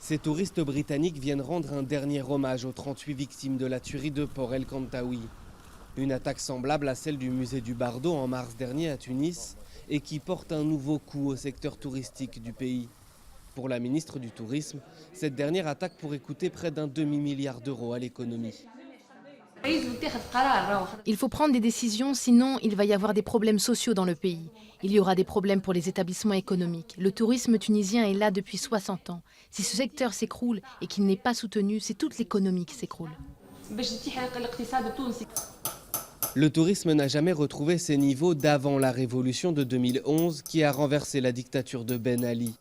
Ces touristes britanniques viennent rendre un dernier hommage aux 38 victimes de la tuerie de Port El Kantaoui. Une attaque semblable à celle du musée du Bardo en mars dernier à Tunis et qui porte un nouveau coup au secteur touristique du pays. Pour la ministre du Tourisme, cette dernière attaque pourrait coûter près d'un demi-milliard d'euros à l'économie. Il faut prendre des décisions, sinon il va y avoir des problèmes sociaux dans le pays. Il y aura des problèmes pour les établissements économiques. Le tourisme tunisien est là depuis 60 ans. Si ce secteur s'écroule et qu'il n'est pas soutenu, c'est toute l'économie qui s'écroule. Le tourisme n'a jamais retrouvé ses niveaux d'avant la révolution de 2011 qui a renversé la dictature de Ben Ali.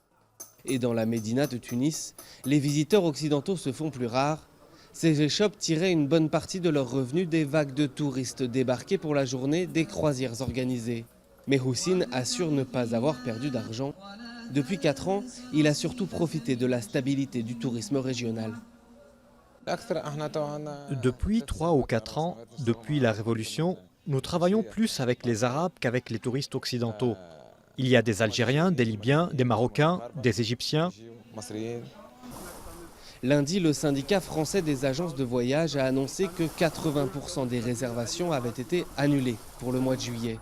Et dans la Médina de Tunis, les visiteurs occidentaux se font plus rares. Ces échoppes tiraient une bonne partie de leurs revenus des vagues de touristes débarqués pour la journée des croisières organisées. Mais Houssine assure ne pas avoir perdu d'argent. Depuis 4 ans, il a surtout profité de la stabilité du tourisme régional. Depuis 3 ou 4 ans, depuis la Révolution, nous travaillons plus avec les Arabes qu'avec les touristes occidentaux. Il y a des Algériens, des Libyens, des Marocains, des Égyptiens. Lundi, le syndicat français des agences de voyage a annoncé que 80% des réservations avaient été annulées pour le mois de juillet.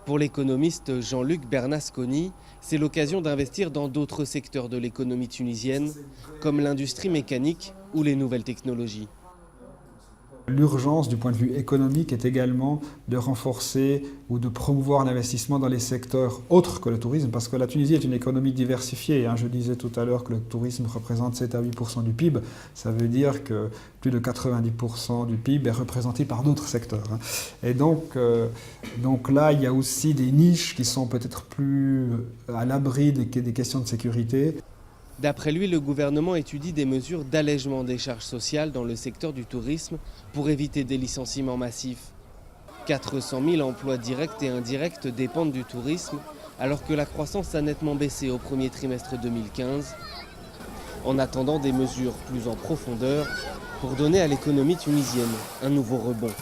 Pour l'économiste Jean-Luc Bernasconi, c'est l'occasion d'investir dans d'autres secteurs de l'économie tunisienne, comme l'industrie mécanique ou les nouvelles technologies. L'urgence du point de vue économique est également de renforcer ou de promouvoir l'investissement dans les secteurs autres que le tourisme, parce que la Tunisie est une économie diversifiée. Je disais tout à l'heure que le tourisme représente 7 à 8% du PIB. Ça veut dire que plus de 90% du PIB est représenté par d'autres secteurs. Et donc là, il y a aussi des niches qui sont peut-être plus à l'abri des questions de sécurité. D'après lui, le gouvernement étudie des mesures d'allègement des charges sociales dans le secteur du tourisme pour éviter des licenciements massifs. 400 000 emplois directs et indirects dépendent du tourisme, alors que la croissance a nettement baissé au premier trimestre 2015. En attendant des mesures plus en profondeur pour donner à l'économie tunisienne un nouveau rebond.